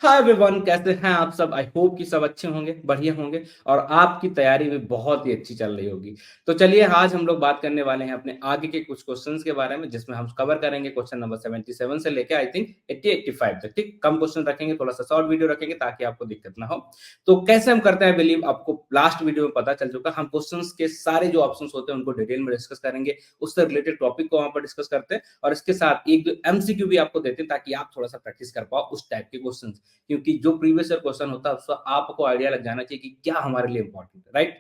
Hi everyone, कैसे हैं आप सब? आई होप कि सब अच्छे होंगे, बढ़िया होंगे और आपकी तैयारी भी बहुत ही अच्छी चल रही होगी। तो चलिए आज हम लोग बात करने वाले हैं अपने आगे के कुछ क्वेश्चंस के बारे में, जिसमें हम कवर करेंगे क्वेश्चन नंबर 77 से लेके आई थिंक 80-85 तक। ठीक, कम क्वेश्चन रखेंगे, थोड़ा सा शॉर्ट वीडियो रखेंगे ताकि आपको दिक्कत ना हो। तो कैसे हम करते हैं, बिलीव आपको लास्ट वीडियो में पता चल चुका। हम क्वेश्चंस के सारे जो ऑप्शंस होते हैं उनको डिटेल में डिस्कस करेंगे, उससे रिलेटेड टॉपिक को वहां पर डिस्कस करते हैं और इसके साथ एक दो एमसीक्यू भी आपको देते हैं ताकि आप थोड़ा सा प्रैक्टिस कर पाओ उस टाइप के क्वेश्चन, क्योंकि जो प्रीवियस ईयर क्वेश्चन होता है उसका आपको आइडिया लग जाना चाहिए कि क्या हमारे लिए इंपॉर्टेंट है, राइट?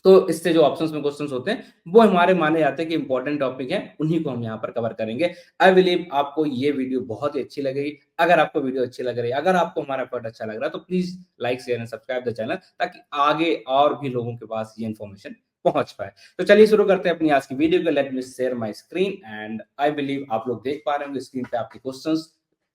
तो इससे जो ऑप्शंस में क्वेश्चंस होते हैं वो हमारे माने जाते हैं कि इंपॉर्टेंट टॉपिक है, उन्हीं को हम यहाँ पर कवर करेंगे। आई बिलीव आपको ये वीडियो बहुत ही अच्छी लगेगी। अगर आपको वीडियो अच्छी लग रही है, अगर आपको हमारा एफर्ट अच्छा लग रहा है, तो please like share and subscribe the channel, ताकि आगे और भी लोगों के पास ये इन्फॉर्मेशन पहुंच पाए। तो चलिए शुरू करते हैं अपनी आज की वीडियो को। Let me share my screen and I believe आप लोग देख पा रहे होंगे स्क्रीन पे आपके क्वेश्चंस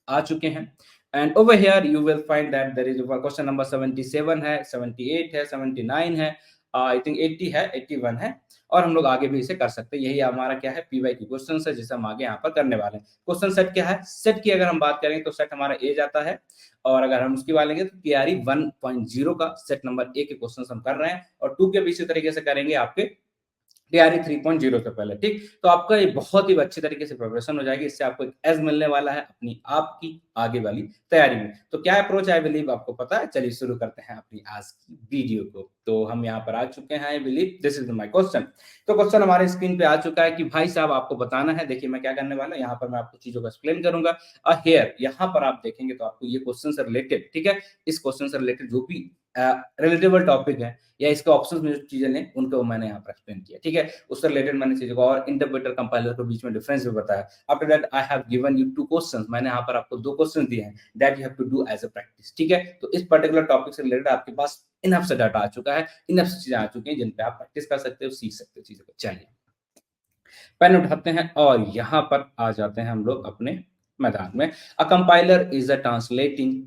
आ चुके हैं। And over here you will find that there is question number 77 है, 78 है, 79 है, आई थिंक 80 है, 81 है और हम लोग आगे भी इसे कर सकते हैं। यही हमारा क्या है, पीवाई की क्वेश्चन है जिसे हम आगे यहाँ पर करने वाले हैं। क्वेश्चन सेट क्या है? सेट की अगर हम बात करें तो सेट हमारा ए जाता है और अगर हम उसकी बात लेंगे तो टीआरई 1.0 का सेट नंबर ए के क्वेश्चन हम कर रहे हैं और 2 के भी इसी तरीके से करेंगे आपके टीआरई 3.0 से पहले। ठीक, तो आपका ये बहुत ही अच्छी तरीके से प्रिपरेशन हो जाएगी। इससे आपको एक एज मिलने वाला है अपनी आपकी आगे वाली तैयारी में। तो क्या अप्रोच है, आई बिलीव आपको पता है। चलिए शुरू करते हैं अपनी आज की वीडियो को। तो हम यहाँ पर आ चुके हैं। I believe this is my question. तो क्वेश्चन हमारे स्क्रीन पे आ चुका है कि भाई साहब आपको बताना है। देखिए मैं क्या करने वाला हूँ, यहाँ पर मैं आपको चीजों को एक्सप्लेन करूंगा। हेयर यहाँ पर आप देखेंगे तो आपको ये क्वेश्चन से रिलेटेड, ठीक है, इस क्वेश्चन से रिलेटेड जो भी रिलेटेबल टॉपिक है या इसके ऑप्शंस में जो चीजें लें उनको मैंने यहाँ पर एक्सप्लेन किया। ठीक है, उससे रिलेटेड मैंने चीजों को और इंटरप्रेटर कंपाइलर के बीच में डिफरेंस भी बताया। After that I have given you two questions. मैंने यहाँ पर आपको दो क्वेश्चन दिए हैं that you have to do as a practice. ठीक है, तो इस पर्टिकुलर टॉपिक से रिलेटेड आपके पास इनफ से डाटा आ चुका है, इनफ से चीजें आ चुकी हैं जिन पे आप प्रैक्टिस कर सकते हो, सीख सकते हो चीजों को। चलिए पेन उठाते हैं और यहाँ पर आ जाते हैं हम लोग अपने मैदान में। A compiler is a translating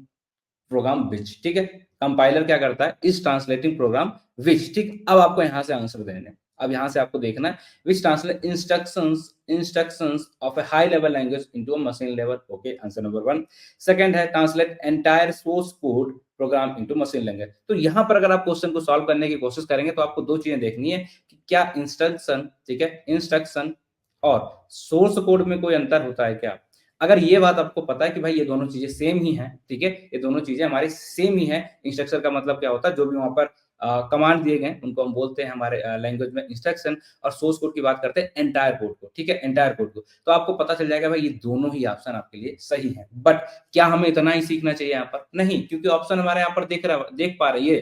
program which. ठीक है, कंपाइलर क्या करता है, इस ट्रांसलेटिंग प्रोग्राम विच। ठीक, अब आपको यहां से आंसर देने हैं। अब यहां से आपको देखना है which translate instructions of a high level language into a machine level. Okay, answer number 1। Second है translate entire source code program into machine language. तो यहां पर अगर आप क्वेश्चन को सॉल्व करने की कोशिश करेंगे तो आपको दो चीजें देखनी है कि क्या इंस्ट्रक्शन, ठीक है, इंस्ट्रक्शन और सोर्स कोड में कोई अंतर होता है क्या। अगर ये बात आपको पता है कि भाई ये दोनों चीजें सेम ही हैं, ठीक है, ये दोनों चीजें हमारी सेम ही हैं। इंस्ट्रक्शन का मतलब क्या होता है, जो भी वहां पर कमांड दिए गए उनको हम बोलते हैं हमारे लैंग्वेज में इंस्ट्रक्शन, और सोर्स कोड की बात करते हैं एंटायर कोड को। ठीक है, एंटायर कोड को। तो आपको पता चल जाएगा भाई ये दोनों ही ऑप्शन आपके लिए सही है। बट क्या हमें इतना ही सीखना चाहिए यहाँ पर? नहीं, क्योंकि ऑप्शन हमारे यहाँ पर देख पा रही है।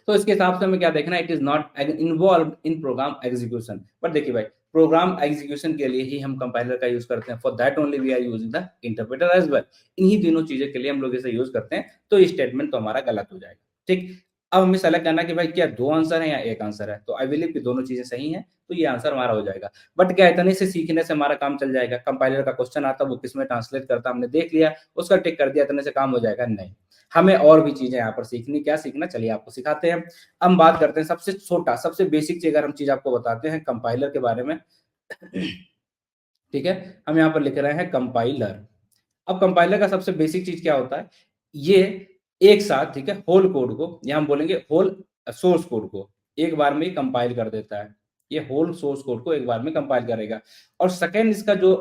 तो इसके हिसाब से हमें क्या देखना है, it is not involve in program execution. But देखिए भाई, प्रोग्राम एग्जीक्यूशन के लिए ही हम कंपाइलर का यूज करते हैं। For that only we are using the interpreter as well. इन्हीं तीनों चीजें के लिए हम लोग इसे यूज करते हैं। तो ये स्टेटमेंट तो हमारा गलत हो जाएगा। ठीक, अब हमें सेलेक्ट करना कि भाई क्या दो आंसर है या एक आंसर है। तो आई बिलीव कि दोनों चीजें सही हैं, तो ये आंसर हमारा हो जाएगा। बट क्या इतने से सीखने से हमारा काम चल जाएगा? कंपाइलर का क्वेश्चन आता वो किसमें ट्रांसलेट करता हमने देख लिया, उसका टिक कर दिया, इतने से काम हो जाएगा? नहीं, हमें और भी चीजें यहाँ पर सीखनी। क्या सीखना, चलिए आपको सिखाते हैं। हम बात करते हैं सबसे छोटा, सबसे बेसिक चीज, अगर हम चीज आपको बताते हैं कंपाइलर के बारे में। ठीक है, हम यहाँ पर लिख रहे हैं कंपाइलर। अब कंपाइलर का सबसे बेसिक चीज क्या होता है, ये एक साथ, ठीक है, होल कोड को, या हम बोलेंगे होल सोर्स कोड को एक बार में ही कंपाइल कर देता है। ये होल सोर्स कोड को एक बार में कंपाइल करेगा। और सेकेंड इसका जो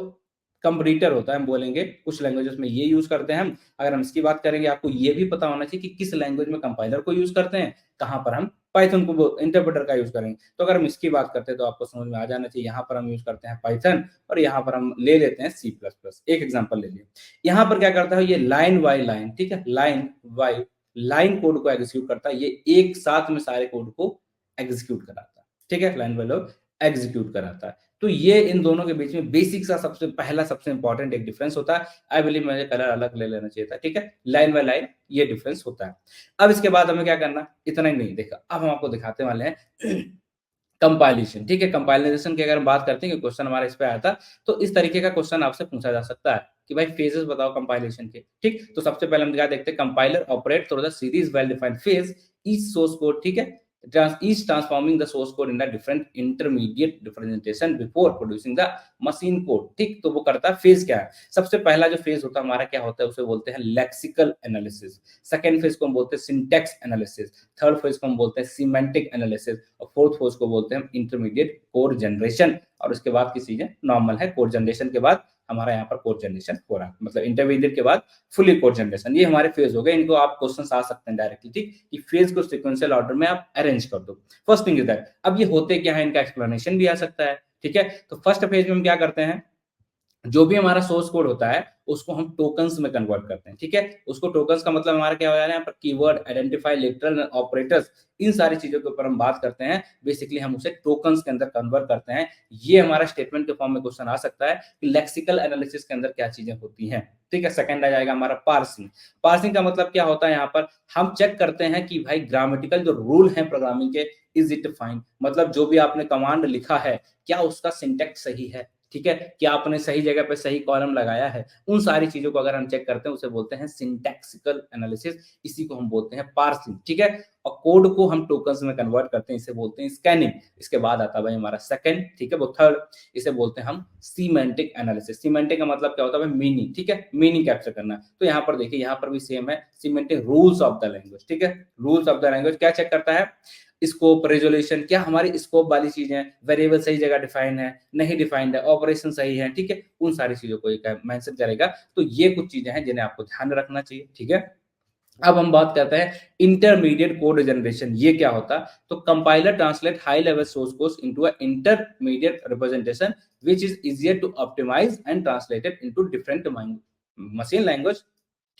कंपटीटर होता है, हम बोलेंगे कुछ लैंग्वेजेस में ये यूज करते हैं हम। अगर हम इसकी बात करेंगे, आपको ये भी पता होना चाहिए कि किस लैंग्वेज में कंपाइलर को यूज करते हैं, कहाँ पर हम पाइथन को इंटरप्रेटर का यूज करेंगे। तो अगर हम इसकी बात करते हैं तो आपको समझ में आ जाना चाहिए, यहाँ पर हम यूज करते हैं पाइथन और यहाँ पर हम ले लेते हैं सी प्लस प्लस। एक एग्जाम्पल ले लिया, यहाँ पर क्या करता है, ये लाइन बाय लाइन, ठीक है, लाइन बाय लाइन कोड को एग्जीक्यूट करता है। ये एक साथ में सारे कोड को एग्जीक्यूट कराता है। ठीक है, लाइन बाय लाइन एग्जीक्यूट कराता है। तो ये इन दोनों के बीच में बेसिक सा सबसे पहला सबसे इंपॉर्टेंट एक डिफरेंस होता है। आई बिलीव मुझे कलर अलग ले लेना चाहिए था। ठीक है, लाइन बाय लाइन ये डिफरेंस होता है। अब इसके बाद हमें क्या करना, इतना ही नहीं, देखा अब हम आपको दिखाते वाले हैं कंपाइलेशन। ठीक है, कंपाइलेशन की अगर हम बात करते हैं कि क्वेश्चन हमारा इस पे आया था, तो इस तरीके का क्वेश्चन आपसे पूछा जा सकता है कि भाई फेजेस बताओ कंपाइलेशन के। ठीक, तो सबसे पहले हम क्या देखते हैं, compiler operate through the series well defined phase each source code, ठीक है, each transforming the source code in a different intermediate representation before producing the machine code। ठीक, तो वो करता है फेज क्या है, सबसे पहला जो फेज होता है हमारा क्या होता है, उसे बोलते हैं लेक्सिकल एनालिसिस, सेकंड फेज को हम बोलते हैं सिंटैक्स एनालिसिस, थर्ड फेज को हम बोलते हैं सिमेंटिक एनालिसिस, और फोर्थ फेज को बोलते हैं इंटरमीडिएट कोड जनरेशन। और उसके बाद की चीजें नॉर्मल है, कोड जनरेशन के बाद हमारा यहाँ पर कोड जनरेशन हो रहा है, मतलब इंटरमीडिएट के बाद फुली कोड जनरेशन। ये हमारे फेज हो गए, इनको आप क्वेश्चन आ सकते हैं डायरेक्टली, ठीक, कि फेज को सीक्वेंशियल ऑर्डर में आप अरेंज कर दो। फर्स्ट थिंग इज दैट, अब ये होते क्या है, इनका एक्सप्लेनेशन भी आ सकता है, ठीक है। तो फर्स्ट फेज में हम क्या करते हैं, जो भी हमारा सोर्स कोड होता है उसको हम टोकन्स में कन्वर्ट करते हैं, ठीक है। उसको टोकन्स का मतलब हमारा क्या हो जा रहा है यहाँ पर, कीवर्ड, आइडेंटिफाई, लिटरल ऑपरेटर्स, इन सारी चीजों के ऊपर हम बात करते हैं। बेसिकली हम उसे टोकन्स के अंदर कन्वर्ट करते हैं। ये हमारा स्टेटमेंट के फॉर्म में क्वेश्चन आ सकता है कि लेक्सिकल एनालिसिस के अंदर क्या चीजें होती हैं, ठीक है। सेकंड आ जाएगा हमारा पार्सिंग। पार्सिंग का मतलब क्या होता है, यहाँ पर हम चेक करते हैं कि भाई ग्रामेटिकल जो रूल है प्रोग्रामिंग के, इज इट फाइन, मतलब जो भी आपने कमांड लिखा है क्या उसका सिंटैक्स सही है, ठीक है, क्या आपने सही जगह पे सही कॉलम लगाया है, उन सारी चीजों को अगर हम चेक करते हैं उसे बोलते हैं सिंटैक्सिकल एनालिसिस, इसी को हम बोलते हैं पार्सिंग, ठीक है। और कोड को हम टोकन्स में कन्वर्ट करते हैं, इसे बोलते हैं स्कैनिंग। इसके बाद आता है भाई हमारा सेकंड, ठीक है, वो थर्ड, इसे बोलते हैं हम सीमेंटिक एनालिसिस। सीमेंटिक का मतलब क्या होता है भाई, मीनिंग, ठीक है, मीनिंग कैप्चर करना। तो यहाँ पर देखिए, यहाँ पर भी सेम है, semantic rules of the language, ठीक है। रूल्स ऑफ द लैंग्वेज क्या चेक करता है, स्कोप, रेजोल्यूशन, क्या हमारी स्कोप वाली चीजें हैं, वेरिएबल सही जगह डिफाइन है, नहीं डिफाइंड है, ऑपरेशन सही है, ठीक है, उन सारी चीजों को एक मेंशन करेगा। तो ये कुछ चीजें हैं जिन्हें आपको ध्यान में रखना चाहिए, ठीक है। अब हम बात करते हैं इंटरमीडिएट कोड जनरेशन, ये क्या होता है, तो compiler translate high level source code into a intermediate representation which is easier to optimise and translated into different machine language,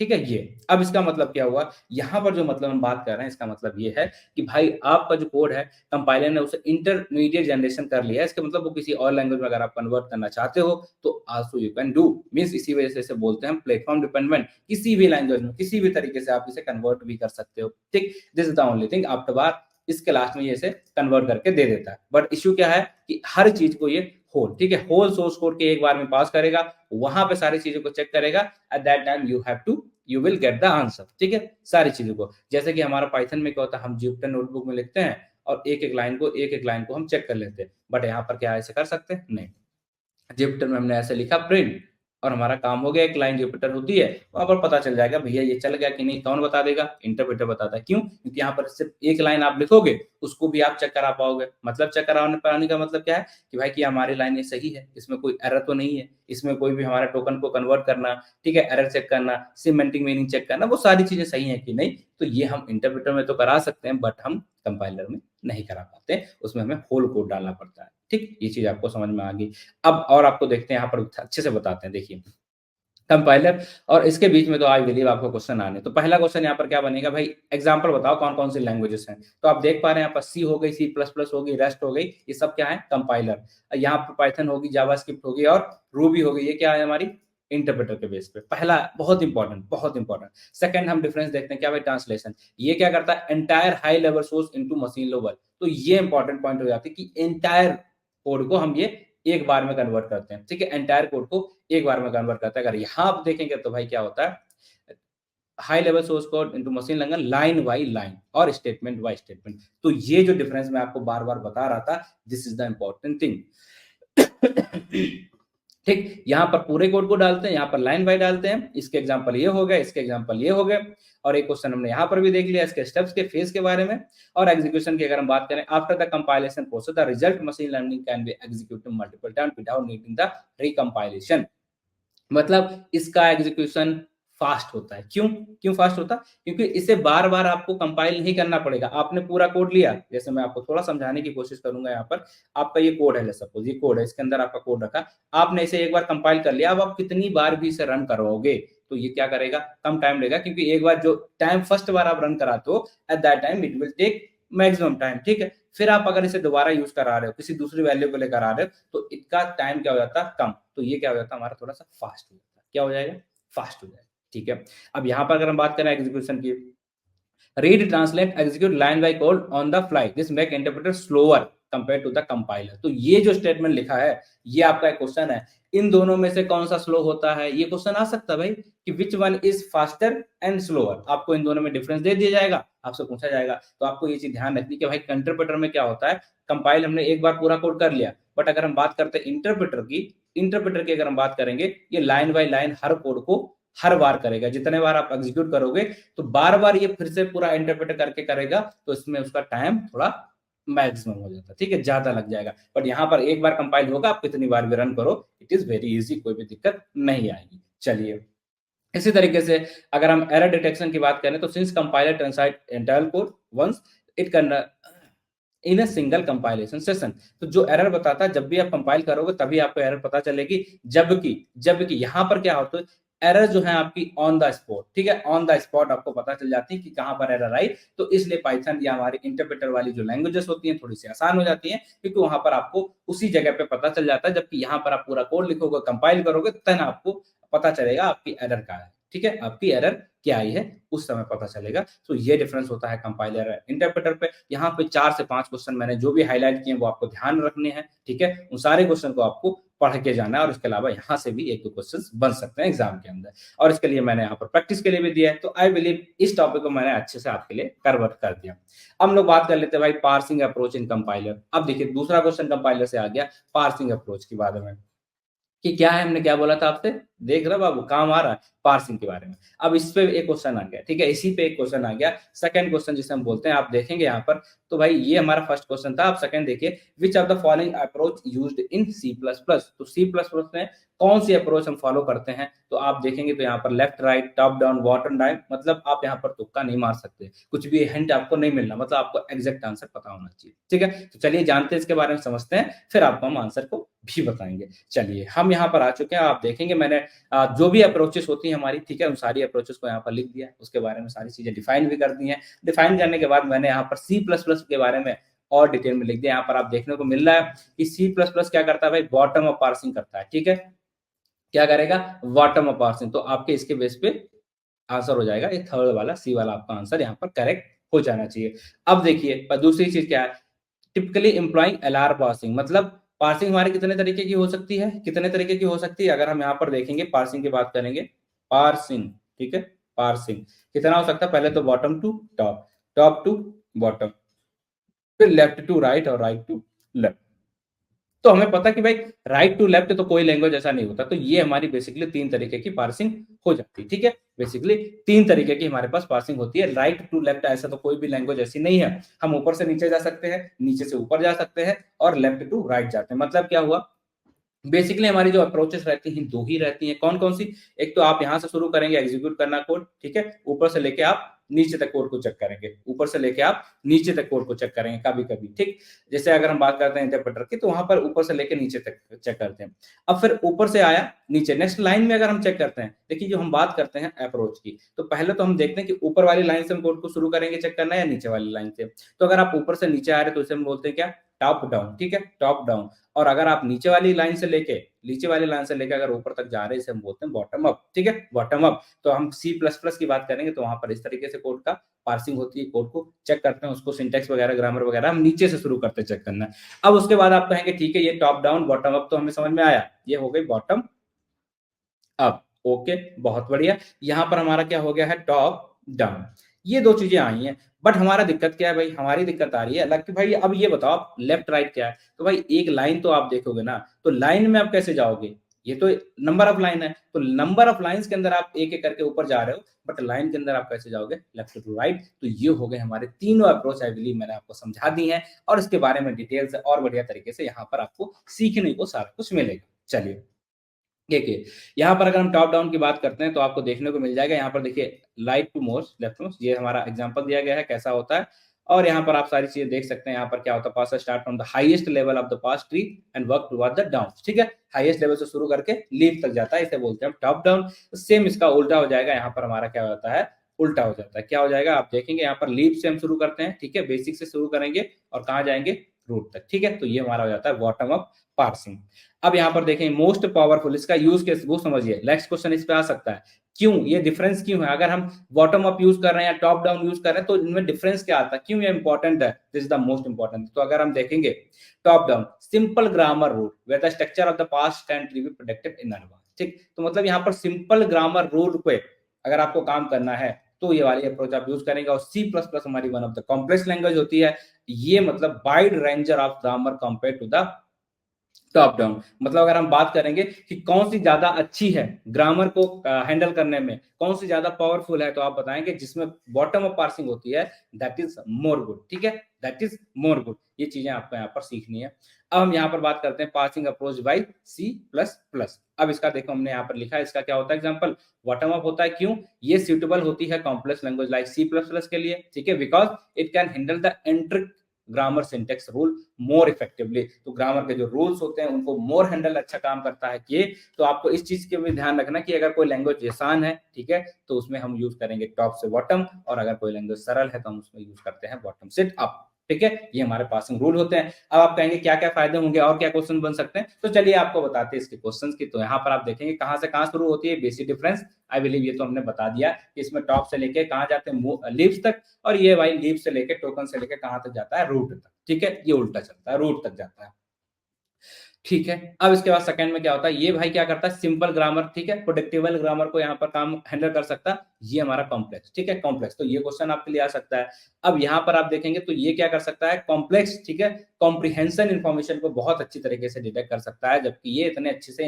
ठीक है। ये अब इसका मतलब क्या हुआ, यहां पर जो मतलब हम बात कर रहे हैं इसका मतलब ये है कि भाई आपका जो कोड है कंपाइलर ने उसे इंटरमीडिएट जनरेशन कर लिया है, इसका मतलब वो किसी और लैंग्वेज में अगर आप कन्वर्ट करना चाहते हो तो also you can do, means इसी वजह से इसे बोलते हैं प्लेटफॉर्म डिपेंडेंट, किसी भी लैंग्वेज में किसी भी तरीके से आप इसे कन्वर्ट भी कर सकते हो, ठीक। This is the only thing, after बार इसके लास्ट में ये इसे कन्वर्ट करके दे देता है। बट इश्यू क्या है कि हर चीज को ये होल, ठीक है, होल सोर्स कोड के एक बार में पास करेगा, वहां पे सारी चीजों को चेक करेगा, eight that time you will get the answer, ठीक है, सारी चीजों को। जैसे कि हमारा पाइथन में क्या होता है, हम जुपिटर नोटबुक में लिखते हैं और एक एक लाइन को हम चेक कर लेते हैं, बट यहाँ पर क्या ऐसे कर सकते हैं, नहीं। जुपिटर में हमने ऐसे लिखा प्रिंट और हमारा काम हो गया, एक लाइन जुपिटर होती है, वहां पर पता चल जाएगा भैया ये चल गया कि नहीं, कौन बता देगा, इंटरप्रेटर बताता है। क्यों, क्योंकि यहाँ पर सिर्फ एक लाइन आप लिखोगे उसको भी आप चेक करा पाओगे, मतलब चेक कराने पाने का मतलब क्या है कि भाई कि हमारी लाइन ये सही है, इसमें कोई एरर तो नहीं है, इसमें कोई भी हमारा टोकन को कन्वर्ट करना, ठीक है, एरर चेक करना, सिमेंटिक मीनिंग चेक करना, वो सारी चीजें सही है कि नहीं। तो ये हम इंटरप्रेटर में तो करा सकते हैं, बट हम कंपाइलर में नहीं करा पाते, उसमें हमें होल कोड डालना पड़ता है, ठीक। ये चीज आपको समझ में आ गई। अब और आपको देखते हैं यहाँ पर अच्छे से बताते हैं, देखिए कंपाइलर और इसके बीच में तो आई बिलीव आपको क्वेश्चन आने। तो पहला क्वेश्चन यहाँ पर क्या बनेगा भाई, एग्जांपल बताओ कौन कौन सी लैंग्वेजेस हैं। तो आप देख पा रहे हैं यहाँ पर सी हो गई, सी प्लस प्लस हो गई, रेस्ट हो गई, ये सब क्या है, कंपाइलर। यहाँ पर पाइथन होगी, जावास्क्रिप्ट होगी और रूबी हो गई, ये क्या है हमारी इंटरप्रेटर के बेस पे। पहला बहुत इंपॉर्टेंट, बहुत इंपॉर्टेंट। सेकंड हम डिफरेंस देखते हैं, क्या भाई ट्रांसलेशन, ये क्या करता है, entire high level source into machine level. तो ये इंपॉर्टेंट पॉइंट हो जाती है कि एंटायर कोड को हम ये एक बार में कन्वर्ट करते हैं, ठीक है, एंटायर कोड को एक बार में कन्वर्ट करता है। अगर यहाँ आप देखेंगे तो भाई क्या होता है, high level source code into machine language, line by line और स्टेटमेंट बाय स्टेटमेंट। तो ये जो डिफरेंस मैं आपको बार बार बता रहा था, this is the important thing. ठीक, यहाँ पर पूरे कोड को डालते हैं, यहाँ पर लाइन बाय डालते हैं। इसके एग्जांपल ये हो गए, इसके एग्जांपल ये हो गए, और एक क्वेश्चन हमने यहाँ पर भी देख लिया इसके स्टेप्स के फेज के बारे में। और एग्जीक्यूशन की अगर हम बात करें, after the compilation process the result machine learning can be executed multiple time without needing the recompilation. मतलब इसका एग्जीक्यूशन फास्ट होता है। क्यों, क्यों फास्ट होता है, क्योंकि इसे बार बार आपको कंपाइल नहीं करना पड़ेगा। आपने पूरा कोड लिया, जैसे मैं आपको थोड़ा समझाने की कोशिश करूंगा। यहाँ पर आपका ये कोड है, सपोज ये कोड है, इसके अंदर आपका कोड रखा, आपने इसे एक बार कंपाइल कर लिया, अब आप कितनी बार भी इसे रन करवाओगे तो ये क्या करेगा, कम टाइम लेगा, क्योंकि एक बार जो टाइम फर्स्ट बार आप रन कराते हो, at that time it will take maximum time, ठीक है। फिर आप अगर इसे दोबारा यूज करा रहे हो, किसी दूसरी वैल्यू को लेकर आ रहे हो, तो इसका टाइम क्या हो जाता है, कम। तो ये क्या हो जाता है, हमारा थोड़ा सा फास्ट हो जाता है। क्या हो जाएगा, फास्ट हो जाएगा, ठीक है। अब यहाँ पर अगर हम बात करें एग्जीक्यूशन की, read, translate, execute line by code on the fly, this make interpreter slower. Compare to the compiler. तो ये जो स्टेटमेंट लिखा है, ये आपका एक क्वेश्चन है, इन दोनों में से कौन सा स्लो होता है? ये क्वेश्चन आ सकता है भाई कि which one is faster and slower. आपको इन दोनों में डिफरेंस दे दिया जाएगा, आपसे पूछा जाएगा। तो आपको ये चीज ध्यान रखनी कि भाई इंटरप्रेटर में क्या होता है, कंपाइल हमने एक बार पूरा कोड कर लिया, बट अगर हम बात करते हैं इंटरप्रेटर की अगर हम बात करेंगे, ये line by line her code को हर बार करेगा। जितने बार आप एग्जीक्यूट करोगे तो बार बार ये फिर से पूरा इंटरप्रेट करके करेगा, तो इसमें उसका टाइम थोड़ा मैक्सिमम हो जाता है, ठीक है, ज्यादा लग जाएगा। बट यहाँ पर एक बार कंपाइल होगा, आप कितनी बार भी रन करो, इट इज वेरी इजी, कोई भी दिक्कत नहीं आएगी। चलिए, इसी तरीके से अगर हम एरर डिटेक्शन की बात करें, तो since compiler translate entire code once it can in a single compilation session. तो जो एरर बताता है, जब भी आप कंपाइल करोगे तभी आपको एरर पता चलेगी। जबकि यहाँ पर क्या होता है, एरर जो है आपकी ऑन द स्पॉट, ठीक है, ऑन द स्पॉट आपको पता चल जाती है कि कहाँ पर एरर आई। तो इसलिए पाइथन या हमारी इंटरप्रेटर वाली जो लैंग्वेजेस होती हैं थोड़ी सी आसान हो जाती हैं, क्योंकि वहां पर आपको उसी जगह पे पता चल जाता है। जबकि यहाँ पर आप पूरा कोड लिखोगे, कंपाइल करोगे, तब आपको पता चलेगा आपकी एरर क्या है, ठीक है, आपकी एरर क्या आई है उस समय पता चलेगा। तो ये डिफरेंस होता है कंपाइलर इंटरप्रेटर पे। यहाँ पे 4 से 5 क्वेश्चन मैंने जो भी हाईलाइट किए वो आपको ध्यान रखने हैं, ठीक है, उन सारे क्वेश्चन को आपको पढ़ के जाना है। और इसके अलावा यहाँ से भी 1-2 क्वेश्चंस बन सकते हैं एग्जाम के अंदर, और इसके लिए मैंने यहाँ पर प्रैक्टिस के लिए भी दिया है। तो आई बिलीव इस टॉपिक को मैंने अच्छे से आपके लिए कवर कर दिया। अब हम लोग बात कर लेते हैं भाई पार्सिंग अप्रोच इन कंपाइलर। अब देखिए दूसरा क्वेश्चन कंपाइलर से आ गया पार्सिंग अप्रोच के बारे में, कि क्या है, हमने क्या बोला था आपसे, देख रहे हो बाबू, काम आ रहा है पार्सिंग के बारे में। अब इस पे एक क्वेश्चन आ गया, ठीक है, इसी पे एक क्वेश्चन आ गया, सेकंड क्वेश्चन जिसे हम बोलते हैं, आप देखेंगे यहाँ पर। तो भाई ये हमारा फर्स्ट क्वेश्चन था। आप सेकंड देखिए, which of the following approach used in C plus plus. तो सी प्लस प्लस में कौन सी अप्रोच हम फॉलो करते हैं? तो आप देखेंगे तो यहाँ पर left right top down bottom down, मतलब आप यहाँ पर तुक्का नहीं मार सकते, कुछ भी हिंट आपको नहीं मिलना, मतलब आपको एग्जैक्ट आंसर पता होना चाहिए, ठीक है। तो चलिए जानते हैं इसके बारे में, समझते हैं, फिर आपको हम आंसर को भी बताएंगे। चलिए हम यहाँ पर आ चुके हैं, आप देखेंगे मैंने जो भी अप्रोचेस होती है हमारी, ठीक है, उन सारी अप्रोचेस को यहाँ पर लिख दिया है, उसके बारे में सारी चीजें डिफाइन भी कर दी हैं। डिफाइन करने के बाद मैंने यहाँ पर सी प्लस प्लस के बारे में और डिटेल में लिख दिया। यहाँ पर आप देखने को मिल रहा है कि सी प्लस प्लस क्या करता है भाई, बॉटम अप पार्सिंग करता है, ठीक है, क्या करेगा, बॉटम अप पार्सिंग। तो आपके इसके बेस पे आंसर हो जाएगा ये थर्ड वाला, सी वाला आपका आंसर यहाँ पर करेक्ट हो जाना चाहिए। अब देखिए दूसरी चीज क्या है, टिपिकली एम्प्लॉइंग एलआर पार्सिंग, मतलब पार्सिंग हमारे कितने तरीके की हो सकती है, कितने तरीके की हो सकती है? अगर हम यहाँ पर देखेंगे पार्सिंग की बात करेंगे, पार्सिंग, ठीक है, पार्सिंग कितना हो सकता है? पहले तो bottom to top, top to bottom, फिर लेफ्ट टू राइट और राइट टू लेफ्ट। तो हमें पता कि भाई राइट टू लेफ्ट तो कोई लैंग्वेज ऐसा नहीं होता। तो ये हमारी बेसिकली 3 तरीके की पार्सिंग हो जाती है, ठीक है, बेसिकली 3 तरीके की हमारे पास पार्सिंग होती है। राइट टू लेफ्ट ऐसा तो कोई भी लैंग्वेज ऐसी नहीं है। हम ऊपर से नीचे जा सकते हैं, नीचे से ऊपर जा सकते हैं, और लेफ्ट टू राइट जाते हैं। मतलब क्या हुआ, बेसिकली हमारी जो अप्रोचेस रहती हैं 2 ही रहती हैं। कौन-कौन सी? एक तो आप यहाँ से शुरू करेंगे एग्जीक्यूट करना कोड, ठीक है? ऊपर से लेके आप नीचे तक कोड को चेक करेंगे। ऊपर से लेके आप नीचे तक कोड को चेक करेंगे कभी-कभी, ठीक? जैसे अगर हम बात करते हैं इंटरप्रेटर की, तो वहाँ पर ऊपर से लेके नीचे तक चेक करते हैं। अब फिर ऊपर से आया नीचे, नेक्स्ट लाइन में अगर हम चेक करते हैं, देखिए जो हम बात करते हैं अप्रोच की, तो पहले तो हम देखते हैं कि ऊपर वाली लाइन से हम कोड को शुरू करेंगे चेक करना या नीचे वाली लाइन से। तो अगर आप ऊपर से नीचे आ रहे हैं तो इसे हम बोलते हैं क्या? टॉप डाउन, ठीक है? Top down. और अगर आप नीचे वाली लाइन से लेके अगर ऊपर तक जा रहे हैं, इसे हम बोलते हैं बॉटम अप, ठीक है, बॉटम अप। तो हम सी प्लस प्लस की बात करेंगे तो वहां पर इस तरीके से कोड का पार्सिंग होती है, कोड को चेक करते हैं, उसको सिंटेक्स वगैरह ग्रामर वगैरह हम नीचे से शुरू करते चेक करना है। अब उसके बाद आप कहेंगे ठीक है, ये टॉप डाउन बॉटम अप तो हमें समझ में आया, ये हो गई बॉटम अप, ओके, बहुत बढ़िया। यहाँ पर हमारा क्या हो गया है, टॉप डाउन। ये 2 चीजें आई हैं, बट हमारा दिक्कत क्या है भाई, हमारी दिक्कत आ रही है अलग कि भाई अब ये बताओ आप लेफ्ट राइट क्या है? तो भाई एक लाइन तो आप देखोगे ना, तो लाइन में आप कैसे जाओगे? ये तो नंबर ऑफ लाइन है, तो नंबर ऑफ लाइंस के अंदर आप एक एक करके ऊपर जा रहे हो, बट लाइन के अंदर आप कैसे जाओगे? Left to right. तो ये हो गए हमारे तीनों अप्रोच, आई बिलीव मैंने आपको समझा दी है, और इसके बारे में डिटेल से और बढ़िया तरीके से यहाँ पर आपको सीखने को सारा कुछ मिलेगा। चलिए देखिए, यहाँ पर अगर हम टॉप डाउन की बात करते हैं तो आपको देखने को मिल जाएगा। यहाँ पर देखिए right to most, left to most, ये हमारा एग्जांपल दिया गया है कैसा होता है। और यहाँ पर आप सारी चीजें देख सकते हैं। यहाँ पर क्या होता है, parse start from the highest level of the parse tree and work toward the down, ठीक है, हाईएस्ट लेवल से शुरू करके लीफ तक जाता है, इसे बोलते हैं टॉप डाउन। सेम इसका उल्टा हो जाएगा, यहाँ पर हमारा क्या होता है, उल्टा हो जाता है। क्या हो जाएगा आप देखेंगे, यहाँ पर लीफ से हम शुरू करते हैं, ठीक है, बेसिक से शुरू करेंगे और कहाँ जाएंगे, रूट तक, ठीक है। तो ये हमारा हो जाता है बॉटम अप पार्सिंग। अब यहाँ पर देखें मोस्ट पावरफुल, इसका यूज केस वो समझिए, नेक्स्ट क्वेश्चन इस पे आ सकता है, क्यों ये डिफरेंस क्यों है, अगर हम बॉटम अप यूज कर रहे हैं या टॉप डाउन यूज कर रहे हैं तो इनमें डिफरेंस क्या आता है, क्यों ये इंपॉर्टेंट है, this is the most important. तो अगर हम देखेंगे top down simple grammar rule where the structure of the past can be predicted in advance, ठीक, तो मतलब यहाँ पर सिंपल ग्रामर रूल पे अगर आपको काम करना है तो ये वाली अप्रोच आप यूज करेंगे। और सी प्लस प्लस हमारी one of the complex language होती है, ये मतलब wide ranger of grammar compare to the top down. मतलब अगर हम बात करेंगे कि कौन सी ज्यादा अच्छी है ग्रामर को हैंडल करने में, कौन सी ज्यादा पावरफुल है, तो आप बताएंगे जिसमें बॉटम अप पार्सिंग होती है दैट इज मोर गुड, ठीक है, दैट इज मोर गुड। ये चीजें आपको यहाँ पर सीखनी है। अब हम यहाँ पर बात करते हैं passing approach by C plus plus. अब इसका देखो हमने यहाँ पर लिखा है, इसका क्या होता है एग्जाम्पल, बॉटम अप होता है, क्यों, ये सूटेबल होती है complex language like C plus plus के लिए, ठीक है, because it can handle the intricate grammar syntax rule more effectively. तो ग्रामर के जो रूल्स होते हैं उनको मोर हैंडल अच्छा काम करता है ये। तो आपको इस चीज के भी ध्यान रखना कि अगर कोई लैंग्वेज आसान है, ठीक है, तो उसमें हम यूज करेंगे टॉप से बॉटम, और अगर कोई लैंग्वेज सरल है तो हम उसमें यूज करते हैं बॉटम से अप, ठीक है, ये हमारे पासिंग रूल होते हैं। अब आप कहेंगे क्या क्या फायदे होंगे और क्या क्वेश्चन बन सकते हैं, तो चलिए आपको बताते हैं इसके क्वेश्चंस की। तो यहाँ पर आप देखेंगे कहां से कहां शुरू होती है बेसिक डिफरेंस, आई बिलीव ये तो हमने बता दिया कि इसमें टॉप से लेके कहां जाते हैं लीव्स तक, और ये भाई लीव से लेके टोकन से लेके कहां तक जाता है रूट तक, ठीक है, ये उल्टा चलता है, रूट तक जाता है, ठीक है। अब इसके बाद सेकंड में क्या होता है, ये भाई क्या करता है सिंपल ग्रामर, ठीक है, प्रोडिक्टेबल ग्रामर को यहाँ पर काम हैंडल कर सकता है, ये हमारा कॉम्प्लेक्स, ठीक है, कॉम्प्लेक्स, तो ये क्वेश्चन आपके लिए आ सकता है। अब यहाँ पर आप देखेंगे तो ये क्या कर सकता है कॉम्प्लेक्स, ठीक है, कॉम्प्रिहेंशन इंफॉर्मेशन को बहुत अच्छी तरीके से डिटेक्ट कर सकता है, जबकि ये इतने अच्छे से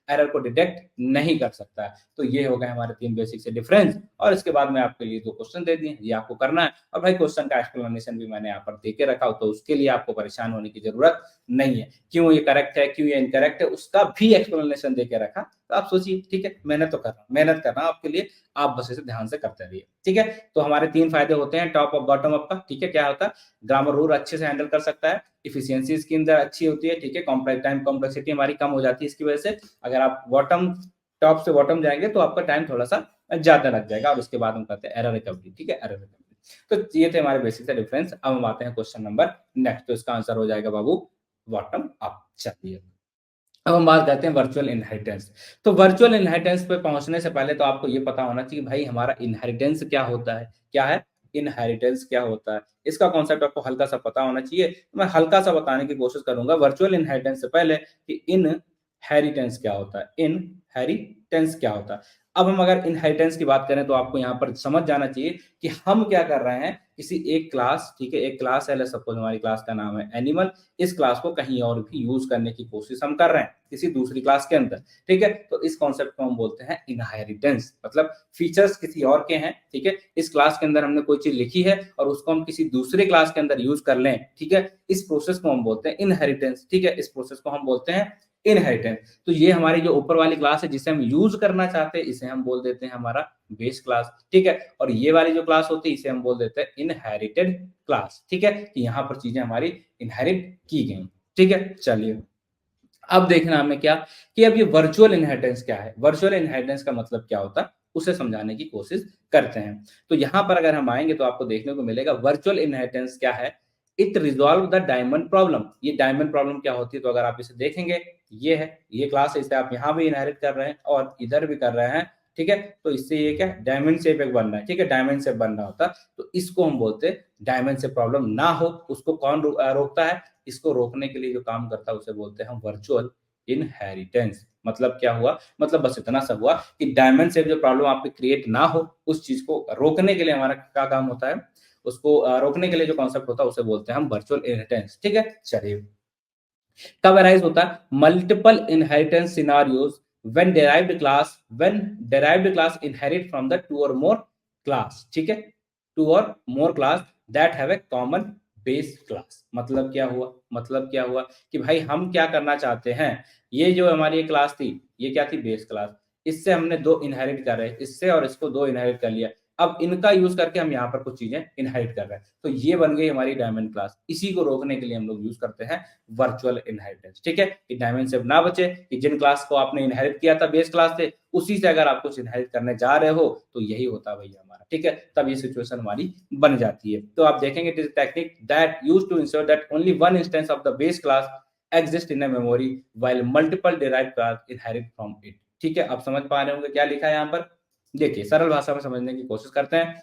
एरर को डिटेक्ट नहीं कर सकता है। तो ये हो गए हमारे तीन बेसिक से डिफरेंस, और इसके बाद में आपके लिए दो क्वेश्चन दे दिए, ये आपको करना है, और भाई क्वेश्चन का एक्सप्लेनेशन भी मैंने यहाँ पर दे के रखा हो, तो उसके लिए आपको परेशान होने की जरूरत नहीं है, क्यों ये करेक्ट है क्यों ये इनकरेक्ट है उसका भी एक्सप्लेनेशन देके रखा। तो आप सोचिए, ठीक है, मेहनत तो कर रहा हूं, मेहनत कर रहा हूं आपके लिए, आप बस इसे ध्यान से करते रहिए, ठीक है। तो हमारे तीन फायदे होते हैं टॉप और बॉटम अप का, ठीक है, क्या होता है ग्रामर रूल अच्छे से हैंडल कर सकता है, इफिशियंसी इसके अंदर अच्छी होती है, ठीक है, कॉम्प्लेक्स टाइम कॉम्प्लेक्सिटी हमारी कम हो जाती है इसकी वजह से। अगर आप बॉटम टॉप से बॉटम जाएंगे तो आपका टाइम थोड़ा सा ज्यादा लग जाएगा, और उसके बाद हम करते हैं एरर रिकवरी, ठीक है, एरर रिकवरी। तो ये थे हमारे बेसिक से डिफरेंस। अब हम आते हैं क्वेश्चन नंबर नेक्स्ट, तो इसका आंसर हो जाएगा बाबू बॉटम अप। चलिए अब हम बात करते हैं वर्चुअल इनहेरिटेंस। तो वर्चुअल इनहेरिटेंस पे पहुंचने से पहले तो आपको ये पता होना चाहिए भाई हमारा इनहेरिटेंस क्या होता है, क्या है इनहेरिटेंस क्या होता है, इसका कॉन्सेप्ट आपको हल्का सा पता होना चाहिए। तो मैं हल्का सा बताने की कोशिश करूंगा वर्चुअल इनहेरिटेंस से पहले कि इनहेरिटेंस क्या होता है, इनहेरिटेंस क्या होता है। अब हम अगर इनहेरिटेंस की बात करें तो आपको यहाँ पर समझ जाना चाहिए कि हम क्या कर रहे हैं, किसी एक क्लास, ठीक है, एक क्लास है, सपोज हमारी क्लास का नाम है एनिमल, इस क्लास को कहीं और भी यूज करने की कोशिश हम कर रहे हैं किसी दूसरी क्लास के अंदर, ठीक है, तो इस कॉन्सेप्ट को हम बोलते हैं इनहेरिटेंस। मतलब फीचर्स किसी और के हैं, ठीक है, इस क्लास के अंदर हमने कोई चीज लिखी है और उसको हम किसी दूसरे क्लास के अंदर यूज कर लें, ठीक है, इस प्रोसेस को हम बोलते हैं इनहेरिटेंस, ठीक है, इस प्रोसेस को हम बोलते हैं इनहेरिटेंस। तो ये हमारी जो ऊपर वाली क्लास है जिसे हम यूज करना चाहते हैं इसे हम बोल देते हैं हमारा बेस क्लास, ठीक है, और ये वाली जो क्लास होती है इसे हम बोल देते हैं इनहेरिटेड क्लास, ठीक है, कि यहाँ पर चीजें हमारी इनहेरिट की गई, ठीक है। चलिए अब देखना हमें क्या कि अब ये वर्चुअल इनहेरिटेंस क्या है, वर्चुअल इनहेरिटेंस का मतलब क्या होता है उसे समझाने की कोशिश करते हैं। तो यहां पर अगर हम आएंगे तो आपको देखने को मिलेगा वर्चुअल इनहेरिटेंस क्या है, it resolve the diamond problem. ये डायमंड प्रॉब्लम क्या होती है, तो अगर आप इसे देखेंगे ये है, ये क्लास है, इसे आप यहाँ भी इनहेरिट कर रहे हैं और इधर भी कर रहे हैं, ठीक है, तो इससे ये क्या डायमंड शेप एक बन रहा है, ठीक है, डायमंड शेप बन रहा होता, तो इसको हम बोलते हैं डायमंड से प्रॉब्लम ना हो उसको कौन रोकता है, इसको रोकने के लिए जो काम करता है उसे बोलते हैं हम वर्चुअल इनहेरिटेंस। मतलब क्या हुआ, मतलब बस इतना सा हुआ कि डायमंड से जो प्रॉब्लम आपके क्रिएट ना हो उस चीज को रोकने के लिए हमारा क्या काम होता है, उसको रोकने के लिए जो कॉन्सेप्ट होता है उसे बोलते हैं हम वर्चुअल इनहेरिटेंस, ठीक है। चलिए कब अराइज होता है, multiple inheritance scenarios when derived class inherit from the two or more class, ठीक है, two or more class that have a common base class. मतलब क्या हुआ, मतलब क्या हुआ कि भाई हम क्या करना चाहते हैं, ये जो हमारी क्लास थी ये क्या थी बेस क्लास, इससे हमने दो इनहेरिट कर रहे हैं, इससे और इसको दो इनहेरिट कर लिया, अब इनका यूज करके हम यहाँ पर कुछ चीजें इनहेरिट कर रहे हैं, तो ये बन गई हमारी डायमंड क्लास। इसी को रोकने के लिए हम लोग यूज करते हैं वर्चुअल इनहेरिटेंस, ठीक है, कि डायमंड से ना बचे, कि जिन क्लास को आपने इनहेरिट किया था बेस क्लास से उसी से अगर आप कुछ इनहेरिट करने जा रहे हो तो यही होता है भैया हमारा, ठीक है, तब ये सिचुएशन हमारी बन जाती है। तो आप देखेंगे it is technique that used to ensure that only one instance of the base class exist in a memory while multiple derived class inherit from it। ठीक है, आप समझ पा रहे होंगे क्या लिखा है यहाँ पर। देखिए सरल भाषा में समझने की कोशिश करते हैं।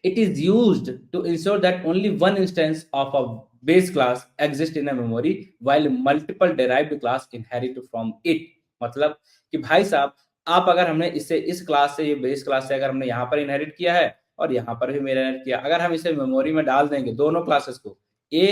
It is used to ensure that only one instance of a base class exists in a memory while multiple derived class inherit from it। मतलब कि भाई साहब, आप अगर हमने इसे इस क्लास से, ये बेस क्लास से अगर हमने यहाँ पर इनहेरिट किया है और यहाँ पर भी मेरा इनहेरिट किया, अगर हम इसे मेमोरी में डाल देंगे दोनों क्लासेस को, ए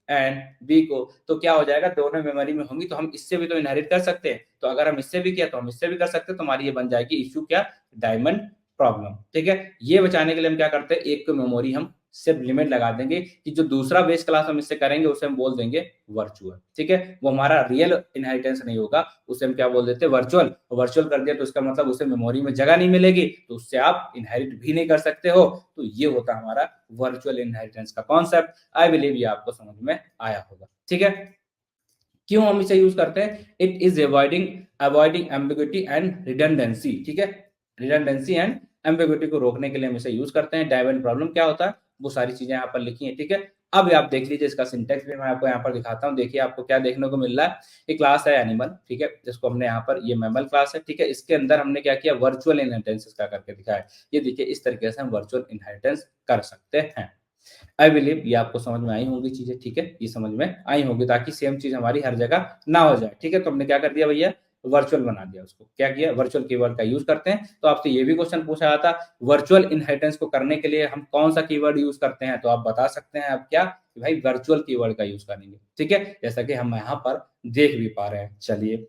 एंड बी को, तो क्या हो जाएगा, दोनों मेमोरी में होंगी तो हम इससे भी तो इनहेरिट कर सकते हैं। तो अगर हम इससे भी किया तो हम इससे भी कर सकते हैं। तो हमारी ये बन जाएगी इश्यू क्या, डायमंड प्रॉब्लम। ठीक है, ये बचाने के लिए हम क्या करते हैं, एक तो मेमोरी हम सिर्फ लिमिट लगा देंगे कि जो दूसरा बेस क्लास हम इससे करेंगे उसे हम बोल देंगे वर्चुअल। ठीक है, वो हमारा रियल इनहेरिटेंस नहीं होगा, उसे हम क्या बोल देते हैं, वर्चुअल। वर्चुअल कर दिया तो इसका मतलब उसे मेमोरी में जगह नहीं मिलेगी, तो उससे आप इनहेरिट भी नहीं कर सकते हो। तो ये होता है हमारा वर्चुअल इनहेरिटेंस का कॉन्सेप्ट। आई बिलीव ये आपको समझ में आया होगा। ठीक है, क्यों हम इसे यूज करते हैं, it is avoiding ambiguity and redundancy. ठीक है, रिडंडेंसी एंड एम्बिग्युइटी को रोकने के लिए हम इसे यूज करते हैं। डायमंड प्रॉब्लम क्या होता है, वो सारी चीजें यहाँ पर लिखी हैं। ठीक है, अब आप देख लीजिए इसका सिंटेक्स भी मैं आपको यहाँ पर दिखाता हूँ। देखिए आपको क्या देखने को मिल रहा है, एक क्लास है एनिमल। ठीक है, जिसको हमने यहाँ पर, ये मैमल क्लास है। ठीक है, इसके अंदर हमने क्या किया, वर्चुअल इनहेरिटेंस का करके दिखाया। ये देखिए इस तरीके से हम वर्चुअल इनहेरिटेंस कर सकते हैं। आई बिलीव ये आपको समझ में आई होंगी चीजें। ठीक है, ये समझ में आई होंगी, ताकि सेम चीज हमारी हर जगह ना हो जाए। ठीक है, तो हमने क्या कर दिया भैया, वर्चुअल बना दिया उसको। क्या किया, वर्चुअल कीवर्ड का यूज करते हैं। तो आपसे ये भी क्वेश्चन पूछा जाता, वर्चुअल इनहेरिटेंस को करने के लिए हम कौन सा कीवर्ड यूज करते हैं, तो आप बता सकते हैं आप क्या, कि भाई वर्चुअल कीवर्ड का यूज करेंगे। ठीक है, जैसा कि हम यहाँ पर देख भी पा रहे हैं। चलिए,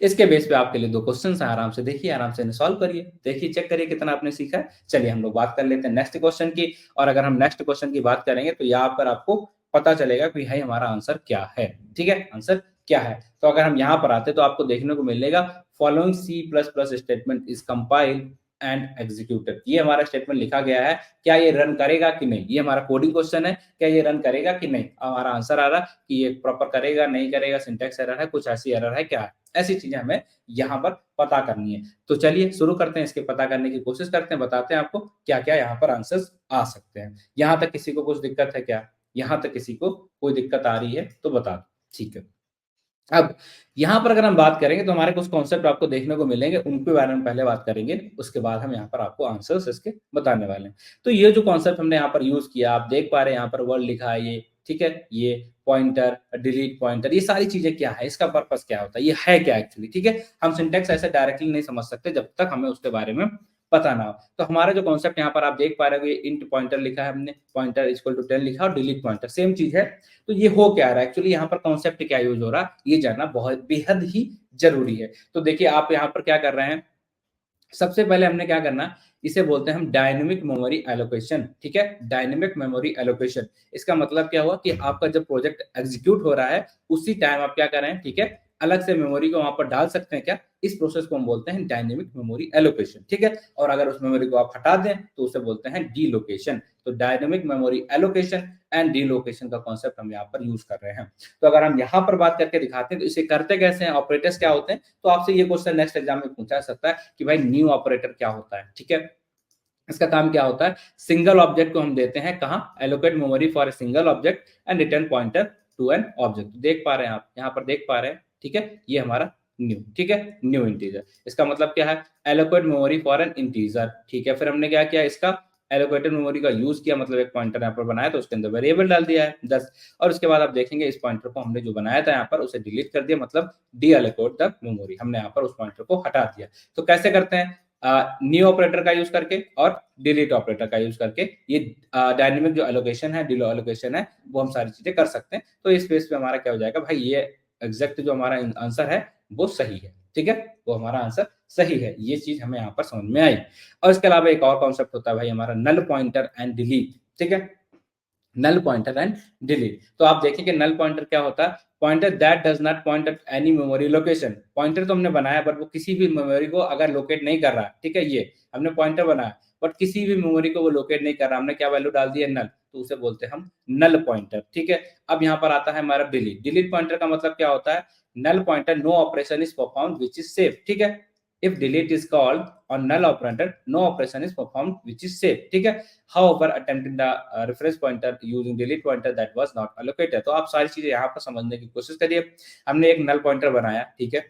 इसके बेस पे आपके लिए दो क्वेश्चन हैं, आराम से देखिए, आराम से इन्हें सॉल्व करिए, देखिए चेक करिए कितना आपने सीखा है। चलिए हम लोग बात कर लेते हैं नेक्स्ट क्वेश्चन की। और अगर हम नेक्स्ट क्वेश्चन की बात करेंगे तो यहाँ पर आपको पता चलेगा कि भाई हमारा आंसर क्या है। ठीक है, आंसर क्या है। तो अगर हम यहाँ पर आते तो आपको देखने को मिलेगा, following C plus plus statement is compiled and executed. ये हमारा स्टेटमेंट लिखा गया है, क्या ये रन करेगा कि नहीं, ये हमारा कोडिंग क्वेश्चन है, क्या ये रन करेगा कि नहीं। हमारा आंसर आ रहा कि ये प्रॉपर करेगा, नहीं करेगा, सिंटैक्स एरर है, कुछ ऐसी एरर है, क्या है, ऐसी चीजें हमें यहाँ पर पता करनी है। तो चलिए शुरू करते हैं, इसके पता करने की कोशिश करते हैं, बताते हैं आपको क्या क्या यहाँ पर आंसर्स आ सकते हैं। यहाँ तक किसी को कुछ दिक्कत है क्या, यहाँ तक किसी को कोई दिक्कत आ रही है तो बता दो। ठीक है, अब यहाँ पर अगर हम बात करेंगे तो हमारे कुछ कॉन्सेप्ट आपको देखने को मिलेंगे, उनके बारे में पहले बात करेंगे, उसके बाद हम यहाँ पर आपको आंसर्स इसके बताने वाले हैं। तो ये जो कॉन्सेप्ट हमने यहाँ पर यूज किया, आप देख पा रहे हैं यहाँ पर वर्ड लिखा है ये। ठीक है, ये पॉइंटर, डिलीट पॉइंटर, ये सारी चीजें क्या है, इसका पर्पस क्या होता है, ये है क्या एक्चुअली। ठीक है, हम सिंटेक्स ऐसे डायरेक्टली नहीं समझ सकते जब तक हमें उसके बारे में पता ना हो। तो हमारा जो कॉन्सेप्ट यहाँ पर आप देख पा रहे हो, ये इंट पॉइंटर लिखा है हमने, पॉइंटर इक्वल टू 10 लिखा और डिलीट पॉइंटर सेम चीज है। तो ये हो क्या रहा है एक्चुअली, यहाँ पर कॉन्सेप्ट क्या यूज हो रहा है, ये जानना बहुत बेहद ही जरूरी है। तो देखिए आप यहाँ पर क्या कर रहे हैं, सबसे पहले हमने क्या करना, इसे बोलते हैं हम डायनेमिक मेमोरी एलोकेशन। ठीक है, डायनेमिक मेमोरी एलोकेशन, इसका मतलब क्या हुआ कि आपका जब प्रोजेक्ट एग्जीक्यूट हो रहा है उसी टाइम आप क्या कर रहे हैं, ठीक है, अलग से मेमोरी को वहां पर डाल सकते हैं क्या, इस प्रोसेस को हम बोलते हैं डायनेमिक मेमोरी एलोकेशन। ठीक है, और अगर उस मेमोरी को आप हटा दें तो उसे बोलते हैं डीलोकेशन। तो dynamic memory allocation and deallocation का कॉन्सेप्ट हम यहाँ पर यूज कर रहे हैं। तो अगर हम यहाँ पर बात करके दिखाते हैं तो इसे करते कैसे हैं, ऑपरेटर्स क्या होते हैं, तो आपसे ये क्वेश्चन नेक्स्ट एग्जाम में पूछा जा सकता है कि भाई न्यू ऑपरेटर क्या होता है। ठीक है, इसका काम क्या होता है, सिंगल ऑब्जेक्ट को हम देते हैं कहाँ, allocate memory for a single object and return pointer to an object. देख पा रहे हैं आप यहाँ पर, देख पा रहे हैं। ठीक है, ये हमारा न्यू, ठीक है, न्यू इंटीजर, इसका मतलब क्या है, allocate memory for an integer. ठीक है, फिर हमने क्या किया, इसका एलोकेटेड मेमोरी का यूज किया, मतलब एक पॉइंटर यहाँ पर बनाया तो उसके अंदर वेरिएबल डाल दिया है 10। और उसके बाद आप देखेंगे इस पॉइंटर को हमने जो बनाया था यहाँ पर उसे डिलीट कर दिया, मतलब डी एलोकेट द मेमोरी, हमने यहाँ पर उस पॉइंटर को हटा दिया। तो कैसे करते हैं, न्यू ऑपरेटर का यूज करके और डिलीट ऑपरेटर का यूज करके, ये डायनेमिक जो एलोकेशन है, डिलो एलोकेशन है, वो हम सारी चीजें कर सकते हैं। तो इस बेस पे हमारा क्या हो जाएगा भाई, ये एग्जैक्ट जो हमारा आंसर है वो सही है। ठीक है, वो हमारा आंसर सही है, ये चीज हमें यहाँ पर समझ में आई। और इसके अलावा एक और कॉन्सेप्ट होता है भाई हमारा नल पॉइंटर एंड डिलीट। ठीक है, नल पॉइंटर एंड डिलीट, तो आप देखिए कि नल पॉइंटर क्या होता है, pointer that does not point at any memory location. Pointer तो हमने बनाया बट वो किसी भी मेमोरी को अगर लोकेट नहीं कर रहा। ठीक है, ये हमने पॉइंटर बनाया बट किसी भी मेमोरी को वो लोकेट नहीं कर रहा, हमने क्या वैल्यू डाल दी है, नल, तो उसे बोलते हैं हम नल पॉइंटर। ठीक है, अब यहाँ पर आता है हमारा डिलीट। डिलीट पॉइंटर का मतलब क्या होता है, null pointer no operation is perform which is safe. ठीक है, if delete is called on null operator, no operation is performed which is safe, ठीक है. However, attempting the reference pointer using delete pointer that was not allocated. तो आप सारी चीजें यहाँ पर समझने की कोशिश करिए. हमने एक null pointer बनाया, ठीक है.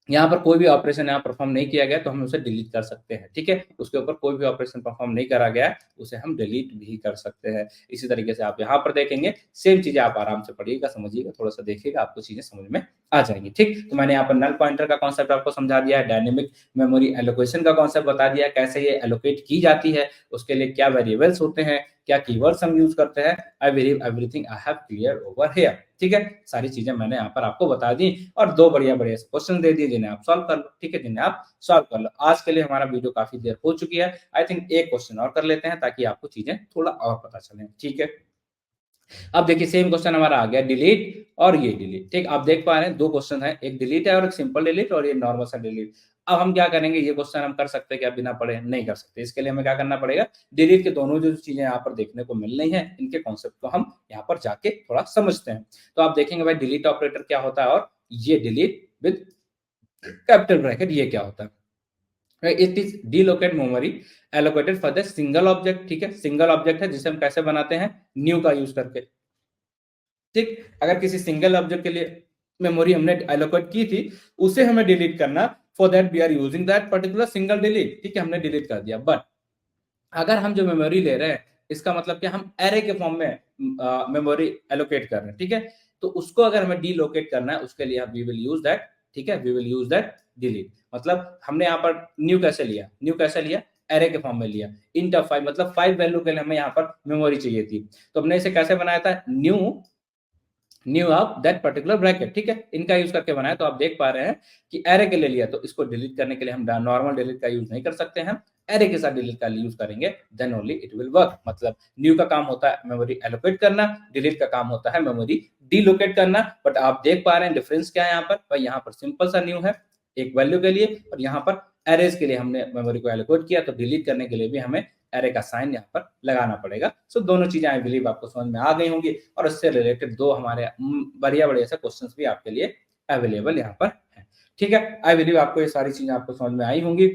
यहाँ पर कोई भी ऑपरेशन यहाँ परफॉर्म नहीं किया गया तो हम उसे डिलीट कर सकते हैं, ठीक है. उसके ऊपर कोई भी ऑपरेशन परफॉर्म नहीं करा गया, उसे हम डिलीट भी कर सकते हैं. इसी तरीके से आप यहाँ पर देखेंगे, सेम चीजें आप आराम से पढ़िएगा, समझिएगा, थोड़ा सा देखिएगा, आपको चीजें समझ में आ जाएंगी, ठीक. तो मैंने यहाँ पर नल पॉइंटर का कॉन्सेप्ट आपको समझा दिया है, डायनेमिक मेमोरी एलोकेशन का कॉन्सेप्ट बता दिया है, कैसे ये एलोकेट की जाती है, उसके लिए क्या वेरिएबल्स होते हैं, क्या कीवर्ड्स हम यूज करते हैं. I believe everything I have clear over here, ठीक है. सारी चीजें मैंने यहाँ पर आपको बता दी और दो बढ़िया बढ़िया क्वेश्चन दे दिए जिन्हें आप सॉल्व कर लो, ठीक है, जिन्हें आप सॉल्व कर लो. आज के लिए हमारा वीडियो काफी देर हो चुकी है. आई थिंक एक क्वेश्चन और कर लेते हैं ताकि आपको चीजें थोड़ा और पता चले, ठीक है. अब देखिए सेम क्वेश्चन हमारा आ गया, डिलीट और ये डिलीट, ठीक. आप देख पा रहे हैं दो क्वेश्चन है, एक डिलीट है और एक सिंपल डिलीट और ये नॉर्मल सा डिलीट. अब हम क्या करेंगे, ये क्वेश्चन हम कर सकते हैं क्या बिना पढ़े? नहीं कर सकते. इसके लिए हमें क्या करना पड़ेगा, डिलीट के दोनों जो चीजें यहाँ पर देखने को मिल रही हैं, इनके कॉन्सेप्ट को हम यहाँ पर जाके थोड़ा समझते हैं. तो आप देखेंगे भाई डिलीट ऑपरेटर क्या होता है और ये डिलीट विद कैपिटल ब्रैकेट ये क्या होता है. It is deallocate memory allocated for the single object, ठीक है. सिंगल ऑब्जेक्ट है जिसे हम कैसे बनाते हैं, न्यू का यूज करके, ठीक. अगर किसी सिंगल ऑब्जेक्ट के लिए मेमोरी हमने एलोकेट की थी, उसे हमें डिलीट करना, for that we are using that particular single delete, ठीक है. हमने डिलीट कर दिया. बट अगर हम जो मेमोरी ले रहे हैं, इसका मतलब क्या, हम एरे के फॉर्म में मेमोरी एलोकेट कर रहे हैं, ठीक है. तो उसको अगर हमें डीलोकेट करना है, उसके लिए वी विल यूज दैट, ठीक है, we will use that delete. मतलब हमने यहाँ पर न्यू कैसे लिया, न्यू कैसे लिया, एरे के फॉर्म में लिया. इंट ऑफ 5 मतलब 5 वैल्यू के लिए हमें यहाँ पर मेमोरी चाहिए थी, तो हमने इसे कैसे बनाया था, new of that particular bracket, ठीक है. इनका यूज करके बनाया. तो आप देख पा रहे हैं कि एरे के लिए लिया, तो इसको डिलीट करने के लिए हम नॉर्मल डिलीट का यूज नहीं कर सकते हैं, एरे के साथ डिलीट का यूज करेंगे, then only it will work. मतलब न्यू का काम होता है मेमोरी एलोकेट करना, डिलीट का काम होता है मेमोरी डीलोकेट करना. बट आप देख पा रहे हैं डिफरेंस क्या है यहाँ पर भाई, यहाँ पर सिंपल सा न्यू है एक वैल्यू के लिए, और यहाँ पर एरेज के लिए हमने मेमोरी को एलोकेट किया, तो डिलीट करने के लिए भी हमें एरे का साइन यहाँ पर लगाना पड़ेगा. सो दोनों चीजें आई बिलीव आपको समझ में आ गई होंगी, और इससे रिलेटेड दो हमारे बढ़िया बढ़िया से क्वेश्चंस भी आपके लिए अवेलेबल यहाँ पर है, ठीक है. आई बिलीव आपको ये सारी चीजें आपको समझ में आई होंगी.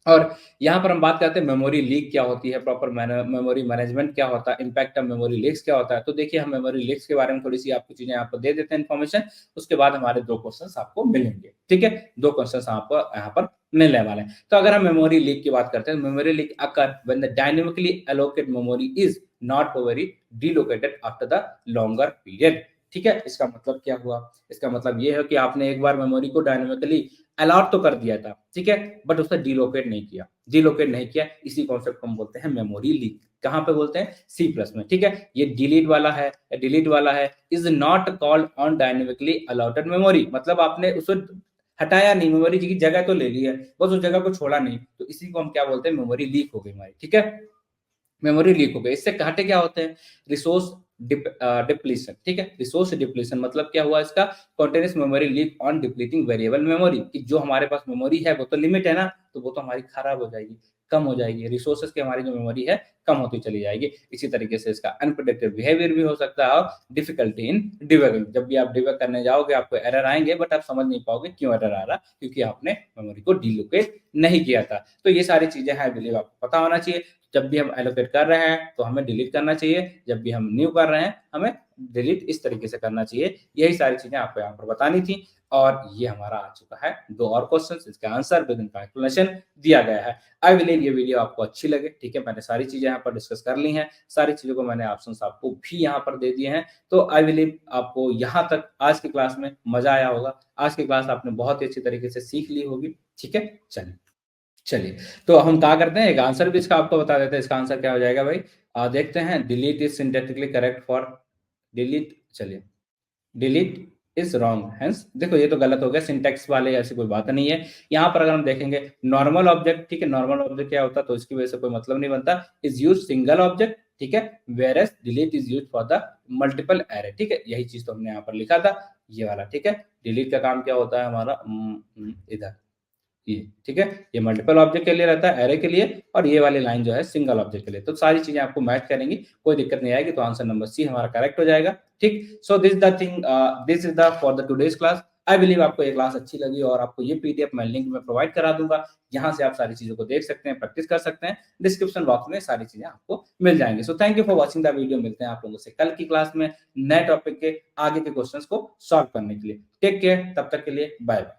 और यहाँ पर हम बात करते हैं मेमोरी लीक क्या होती है, प्रॉपर मेमोरी मैनेजमेंट क्या होता है, इम्पैक्ट ऑफ मेमोरी लीक्स क्या होता है. तो देखिए हम मेमोरी लीक्स के बारे में थोड़ी सी आपको चीजें आपको दे देते हैं इन्फॉर्मेशन, उसके बाद हमारे दो क्वेश्चंस आपको मिलेंगे, ठीक है. दो क्वेश्चंस आपको यहाँ पर मिलने वाले हैं. तो अगर हम मेमोरी लीक की बात करते हैं, memory leak occur when the dynamically allocated memory is not memory deallocated after the longer period, ठीक है. इसका मतलब क्या हुआ, इसका मतलब ये है कि आपने एक बार मेमोरी को डायनेमिकली अलॉट तो कर दिया था, ठीक है, बट उसे डीलोकेट नहीं किया, डीलोकेट नहीं किया. इसी कॉन्सेप्ट को हम बोलते हैं मेमोरी लीक. कहां पे बोलते हैं, सी प्लस में, ठीक है. ये डिलीट वाला है is not called on dynamically allotted memory. मतलब आपने उसे हटाया नहीं, मेमोरी की जगह तो ले ली है, बस उस जगह को छोड़ा नहीं, तो इसी को हम क्या बोलते हैं, मेमोरी लीक हो गई हमारी, ठीक है. मेमोरी लीक हो गई. इससे घाटे क्या होते हैं, रिसोर्स डिप्लीशन, ठीक है. रिसोर्स डिप्लीशन मतलब क्या हुआ, इसका continuous memory leak on depleting variable memory, कि जो हमारे पास मेमोरी है वो तो लिमिट है ना, तो वो तो हमारी खराब हो जाएगी, कम हो जाएगी. रिसोर्सेज की हमारी जो मेमोरी है कम होती चली जाएगी. इसी तरीके से इसका अनप्रेडिक्टेड बिहेवियर भी हो सकता है, और डिफिकल्टी इन डिबगिंग. जब भी आप डिबग करने जाओगे आपको एरर आएंगे, बट आप समझ नहीं पाओगे क्यों एरर आ रहा, क्योंकि आपने मेमोरी को डीलोकेट नहीं किया था. तो ये सारी चीजें हैं, बिलीव आपको पता होना चाहिए. जब भी हम एलोकेट कर रहे हैं तो हमें डिलीट करना चाहिए, जब भी हम न्यू कर रहे हैं हमें डिलीट इस तरीके से करना चाहिए. यही सारी चीजें आपको यहाँ पर बतानी थी, और ये हमारा आ चुका है दो और क्वेश्चन, इसका आंसर विद इनका एक्सप्लेनेशन दिया गया है. आई बिलीव ये वीडियो आपको अच्छी लगे, ठीक है. मैंने सारी चीजें यहाँ पर डिस्कस कर ली हैं, सारी चीजों को मैंने ऑप्शंस आपको भी यहाँ पर दे दिए हैं. तो आई बिलीव आपको यहाँ तक आज की क्लास में मजा आया होगा. आज की क्लास आपने बहुत ही अच्छी तरीके से सीख ली होगी, ठीक है. चलिए तो हम क्या करते हैं, एक आंसर भी इसका आपको बता देते हैं. इसका आंसर क्या हो जाएगा भाई, देखते हैं. Delete is syntactically correct for delete. चलिए, डिलीट इज रॉन्ग, हेंस देखो ये तो गलत हो गया, सिंटैक्स वाले ऐसी कोई बात नहीं है. यहाँ पर अगर हम देखेंगे नॉर्मल ऑब्जेक्ट, ठीक है, नॉर्मल ऑब्जेक्ट क्या होता है, तो इसकी वजह से कोई मतलब नहीं बनता. इज यूज सिंगल ऑब्जेक्ट, ठीक है, whereas delete is use for the multiple array, ठीक है. यही चीज तो हमने यहाँ पर लिखा था, ये वाला, ठीक है. डिलीट का काम क्या होता है हमारा, इधर ये, ठीक है. ये मल्टीपल ऑब्जेक्ट के लिए रहता है, एरे के लिए, और ये वाली लाइन जो है सिंगल ऑब्जेक्ट के लिए. तो सारी चीजें आपको मैच करेंगी, कोई दिक्कत नहीं आएगी. तो आंसर नंबर सी हमारा करेक्ट हो जाएगा, ठीक. So this the thing, this is the for the today's class. I believe आपको ये क्लास अच्छी लगी और आपको ये पीडीएफ मैं लिंक में प्रोवाइड करा दूँगा। यहाँ से आप सारी चीज़ों को देख सकते हैं, प्रैक्टिस कर सकते हैं। डिस्क्रिप्शन बॉक्स में सारी चीज़ें आपको मिल जाएँगी। So thank you for watching the video. मिलते हैं आप लोगों से कल की क्लास में नए टॉपिक के आगे के क्वेश्चन्स को सॉल्व करने के लिए। टेक केयर, तब तक के लिए बाय-बाय।